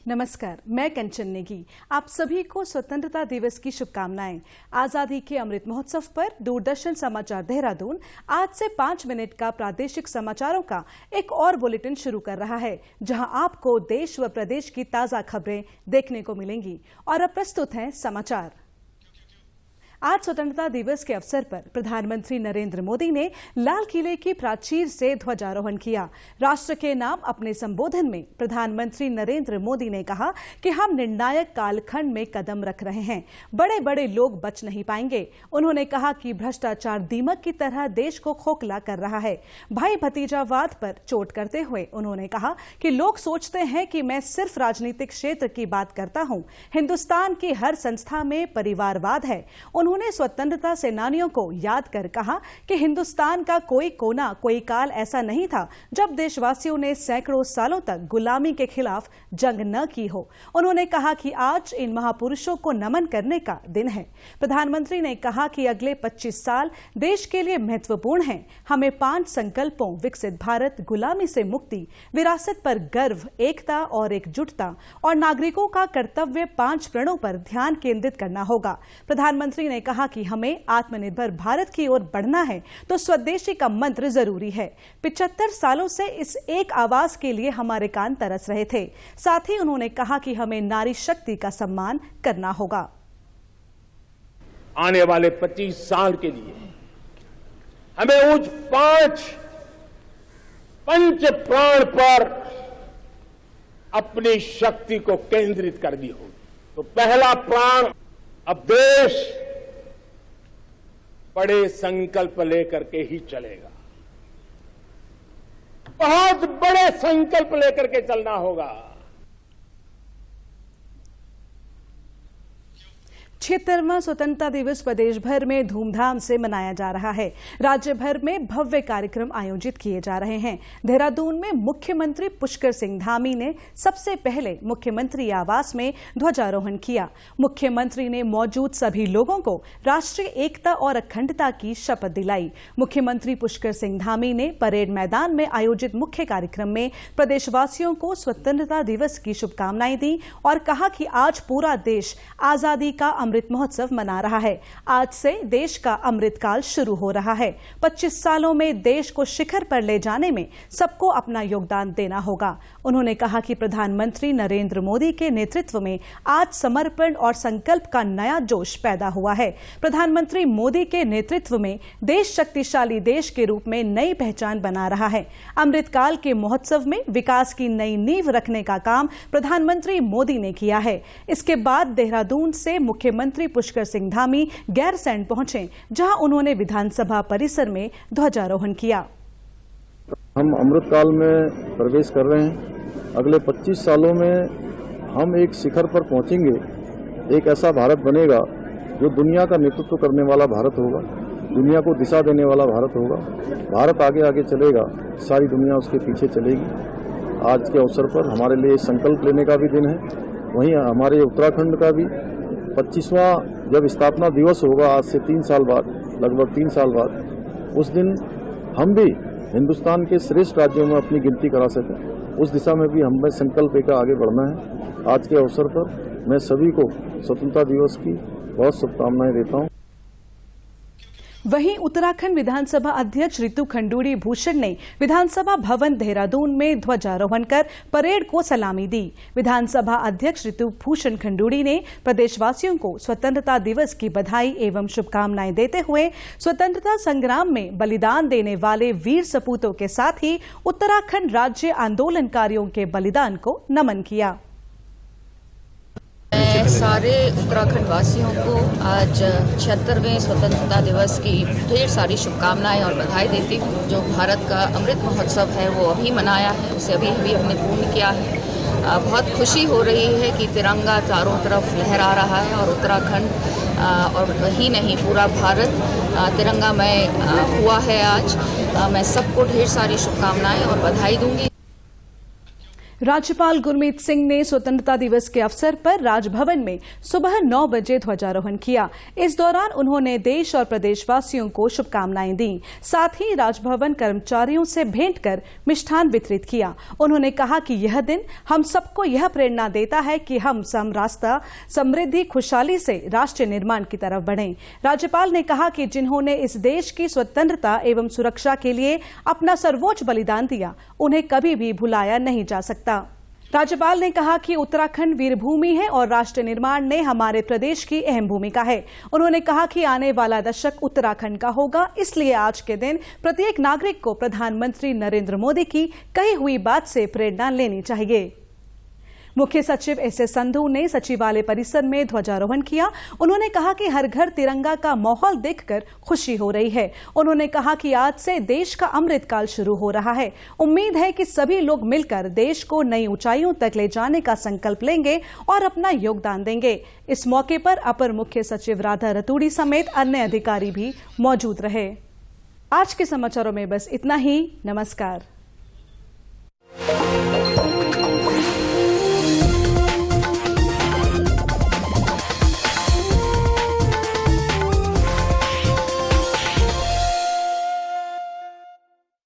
नमस्कार, मैं कंचन नेगी। आप सभी को स्वतंत्रता दिवस की शुभकामनाएं। आजादी के अमृत महोत्सव पर दूरदर्शन समाचार देहरादून आज से 5 मिनट का प्रादेशिक समाचारों का एक और बुलेटिन शुरू कर रहा है, जहां आपको देश व प्रदेश की ताजा खबरें देखने को मिलेंगी। और अब प्रस्तुत हैं समाचार। आज स्वतंत्रता दिवस के अवसर पर प्रधानमंत्री नरेंद्र मोदी ने लाल किले की प्राचीर से ध्वजारोहण किया। राष्ट्र के नाम अपने संबोधन में प्रधानमंत्री नरेंद्र मोदी ने कहा कि हम निर्णायक कालखंड में कदम रख रहे हैं, बड़े बड़े लोग बच नहीं पाएंगे। उन्होंने कहा कि भ्रष्टाचार दीमक की तरह देश को खोखला कर रहा है। भाई भतीजावाद पर चोट करते हुए उन्होंने कहा कि लोग सोचते हैं कि मैं सिर्फ राजनीतिक क्षेत्र की बात करता हूं, हिंदुस्तान की हर संस्था में परिवारवाद है। उन्होंने स्वतंत्रता सेनानियों को याद कर कहा कि हिंदुस्तान का कोई कोना, कोई काल ऐसा नहीं था जब देशवासियों ने सैकड़ों सालों तक गुलामी के खिलाफ जंग न की हो। उन्होंने कहा कि आज इन महापुरुषों को नमन करने का दिन है। प्रधानमंत्री ने कहा कि अगले 25 साल देश के लिए महत्वपूर्ण हैं। हमें 5 संकल्पों विकसित भारत, गुलामी से मुक्ति, विरासत पर गर्व, एकता और एकजुटता और नागरिकों का कर्तव्य 5 प्रणों पर ध्यान केंद्रित करना होगा। प्रधानमंत्री ने कहा कि हमें आत्मनिर्भर भारत की ओर बढ़ना है तो स्वदेशी का मंत्र जरूरी है। 75 सालों से इस एक आवाज के लिए हमारे कान तरस रहे थे। साथ ही उन्होंने कहा कि हमें नारी शक्ति का सम्मान करना होगा। आने वाले 25 साल के लिए हमें उस 5 पंच प्राण पर अपनी शक्ति को केंद्रित करनी होगी। तो पहला प्राण, अब देश बड़े संकल्प लेकर के ही चलेगा। बहुत बड़े संकल्प लेकर के चलना होगा। 76वां स्वतंत्रता दिवस प्रदेश भर में धूमधाम से मनाया जा रहा है। राज्य भर में भव्य कार्यक्रम आयोजित किए जा रहे हैं। देहरादून में मुख्यमंत्री पुष्कर सिंह धामी ने सबसे पहले मुख्यमंत्री आवास में ध्वजारोहण किया। मुख्यमंत्री ने मौजूद सभी लोगों को राष्ट्रीय एकता और अखंडता की शपथ दिलाई। मुख्यमंत्री पुष्कर सिंह धामी ने परेड मैदान में आयोजित मुख्य कार्यक्रम में प्रदेशवासियों को स्वतंत्रता दिवस की शुभकामनाएं दी और कहा कि आज पूरा देश आजादी का अमृत महोत्सव मना रहा है। आज से देश का अमृतकाल शुरू हो रहा है। 25 सालों में देश को शिखर पर ले जाने में सबको अपना योगदान देना होगा। उन्होंने कहा कि प्रधानमंत्री नरेंद्र मोदी के नेतृत्व में आज समर्पण और संकल्प का नया जोश पैदा हुआ है। प्रधानमंत्री मोदी के नेतृत्व में देश शक्तिशाली देश के रूप में नई पहचान बना रहा है। अमृतकाल के महोत्सव में विकास की नई नींव रखने का काम प्रधानमंत्री मोदी ने किया है। इसके बाद देहरादून से मुख्यमंत्री पुष्कर सिंह धामी गैरसैंण पहुंचे, जहां उन्होंने विधानसभा परिसर में ध्वजारोहण किया। हम अमृतकाल में प्रवेश कर रहे हैं। अगले 25 सालों में हम एक शिखर पर पहुंचेंगे। एक ऐसा भारत बनेगा जो दुनिया का नेतृत्व करने वाला भारत होगा, दुनिया को दिशा देने वाला भारत होगा। भारत आगे आगे चलेगा, सारी दुनिया उसके पीछे चलेगी। आज के अवसर पर हमारे लिए संकल्प लेने का भी दिन है। वहीं हमारे उत्तराखंड का भी 25वां जब स्थापना दिवस होगा, आज से 3 साल बाद, लगभग 3 साल बाद, उस दिन हम भी हिंदुस्तान के श्रेष्ठ राज्यों में अपनी गिनती करा सकें। उस दिशा में भी हमें संकल्प लेकर आगे बढ़ना है। आज के अवसर पर मैं सभी को स्वतंत्रता दिवस की बहुत शुभकामनाएं देता हूं। वहीं उत्तराखंड विधानसभा अध्यक्ष रितु खंडूड़ी भूषण ने विधानसभा भवन देहरादून में ध्वजारोहण कर परेड को सलामी दी। विधानसभा अध्यक्ष रितु भूषण खंडूड़ी ने प्रदेशवासियों को स्वतंत्रता दिवस की बधाई एवं शुभकामनाएं देते हुए स्वतंत्रता संग्राम में बलिदान देने वाले वीर सपूतों के साथ ही उत्तराखंड राज्य आंदोलनकारियों के बलिदान को नमन किया। सारे उत्तराखंड वासियों को आज 76वें स्वतंत्रता दिवस की ढेर सारी शुभकामनाएं और बधाई देती हूँ। जो भारत का अमृत महोत्सव है वो अभी मनाया है, उसे अभी हमने पूर्ण किया है। बहुत खुशी हो रही है कि तिरंगा चारों तरफ लहरा रहा है और उत्तराखंड और ही नहीं पूरा भारत तिरंगामय हुआ है। आज मैं सबको ढेर सारी शुभकामनाएं और बधाई दूंगी। राज्यपाल गुरमीत सिंह ने स्वतंत्रता दिवस के अवसर पर राजभवन में सुबह 9 बजे ध्वजारोहण किया। इस दौरान उन्होंने देश और प्रदेशवासियों को शुभकामनाएं दी। साथ ही राजभवन कर्मचारियों से भेंट कर मिष्ठान वितरित किया। उन्होंने कहा कि यह दिन हम सबको यह प्रेरणा देता है कि हम रास्ता समृद्धि खुशहाली से राष्ट्र निर्माण की तरफ बढ़ें। राज्यपाल ने कहा कि जिन्होंने इस देश की स्वतंत्रता एवं सुरक्षा के लिए अपना सर्वोच्च बलिदान दिया, उन्हें कभी भी भुलाया नहीं जा सकता। राज्यपाल ने कहा कि उत्तराखंड वीरभूमि है और राष्ट्र निर्माण में हमारे प्रदेश की अहम भूमिका है। उन्होंने कहा कि आने वाला दशक उत्तराखंड का होगा, इसलिए आज के दिन प्रत्येक नागरिक को प्रधानमंत्री नरेंद्र मोदी की कही हुई बात से प्रेरणा लेनी चाहिए। मुख्य सचिव एस.एस. संधू ने सचिवालय परिसर में ध्वजारोहण किया। उन्होंने कहा कि हर घर तिरंगा का माहौल देखकर खुशी हो रही है। उन्होंने कहा कि आज से देश का अमृतकाल शुरू हो रहा है। उम्मीद है कि सभी लोग मिलकर देश को नई ऊंचाइयों तक ले जाने का संकल्प लेंगे और अपना योगदान देंगे। इस मौके पर अपर मुख्य सचिव राधा रतूड़ी समेत अन्य अधिकारी भी मौजूद रहे। आज के समाचारों में बस इतना ही। नमस्कार।